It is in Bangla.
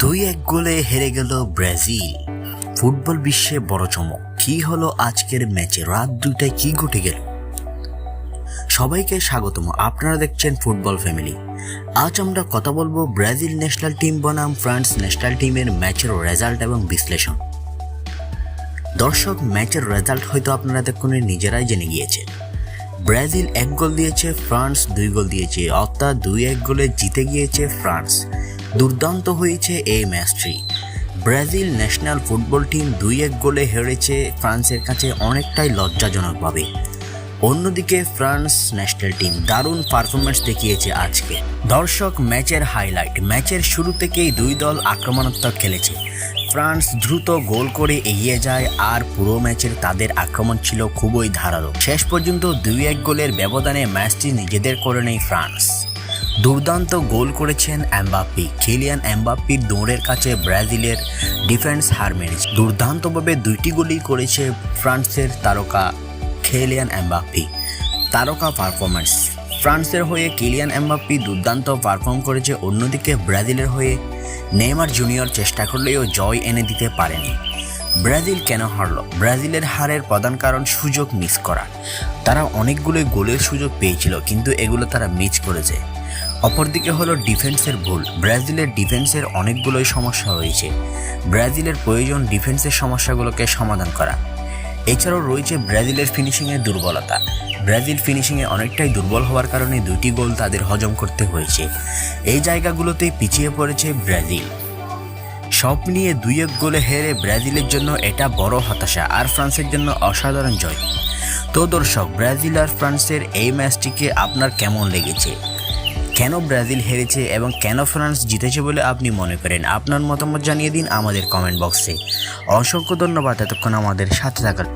2-1 গোলে হেরে গেল ব্রাজিল। ফুটবল বিশ্বে বড় চমক কি হলো আজকের ম্যাচে, রাত 2টায় কি ঘটে গেল? সবাইকে স্বাগতম, আপনারা দেখছেন ফুটবল ফ্যামিলি। আজ আমরা কথা বলবো ব্রাজিল ন্যাশনাল টিম বনাম ফ্রান্স ন্যাশনাল টিমের ম্যাচের রেজাল্ট এবং বিশ্লেষণ। দর্শক, ম্যাচের রেজাল্ট হয়তো আপনারা এতক্ষণে নিজেরাই জেনে গিয়েছেন। ব্রাজিল 1 গোল দিয়েছে, ফ্রান্স 2 গোল দিয়েছে, অর্থাৎ 2-1 গোলে জিতে গিয়েছে ফ্রান্স। দুর্দান্ত হয়েছে এই ম্যাচটি। ব্রাজিল ন্যাশনাল ফুটবল টিম 2-1 গোলে হেরেছে ফ্রান্সের কাছে অনেকটাই লজ্জাজনকভাবে। অন্যদিকে ফ্রান্স ন্যাশনাল টিম দারুণ পারফরমেন্স দেখিয়েছে আজকে। দর্শক, ম্যাচের হাইলাইট। ম্যাচের শুরু থেকেই দুই দল আক্রমণাত্মক খেলেছে। ফ্রান্স দ্রুত গোল করে এগিয়ে যায়, আর পুরো ম্যাচের তাদের আক্রমণ ছিল খুবই ধারালো। শেষ পর্যন্ত 2-1 গোলের ব্যবধানে ম্যাচটি নিজেদের করে নেয় ফ্রান্স। দুর্দান্ত গোল করেছেন এমবাপ্পে। কিলিয়ান এমবাপ্পির দৌড়ের কাছে ব্রাজিলের ডিফেন্স হার মেনেছে। দুর্দান্তভাবে 2টি গোলই করেছে ফ্রান্সের তারকা কিলিয়ান এমবাপ্পে। তারকা পারফরমেন্স। ফ্রান্সের হয়ে কিলিয়ান এমবাপ্পে দুর্দান্ত পারফর্ম করেছে। অন্যদিকে ব্রাজিলের হয়ে নেইমার জুনিয়র চেষ্টা করলেও জয় এনে দিতে পারেনি। ব্রাজিল কেন হারলো? ব্রাজিলের হারের প্রধান কারণ সুযোগ মিস করা। তারা অনেকগুলো গোলের সুযোগ পেয়েছিল, কিন্তু এগুলো তারা মিস করেছে। অপরদিকে হলো ডিফেন্সের ভুল। ব্রাজিলের ডিফেন্সের অনেকগুলোই সমস্যা হয়েছে। ব্রাজিলের প্রয়োজন ডিফেন্সের সমস্যাগুলোকে সমাধান করা। এছাড়াও রয়েছে ব্রাজিলের ফিনিশিংয়ের দুর্বলতা। ব্রাজিল ফিনিশিংয়ে অনেকটাই দুর্বল হওয়ার কারণে 2টি গোল তাদের হজম করতে হয়েছে। এই জায়গাগুলোতেই পিছিয়ে পড়েছে ব্রাজিল। সব নিয়ে 2-1 গোলে হেরে ব্রাজিলের জন্য এটা বড় হতাশা, আর ফ্রান্সের জন্য অসাধারণ জয়। তো দর্শক, ব্রাজিল আর ফ্রান্সের এই ম্যাচটিকে আপনার কেমন লেগেছে? কেন ব্রাজিল হেরেছে এবং কেন ফ্রান্স জিতেছে বলে আপনি মনে করেন? আপনার মতামত জানিয়ে দিন আমাদের কমেন্ট বক্সে। অসংখ্য ধন্যবাদ এতক্ষণ আমাদের সাথে থাকার।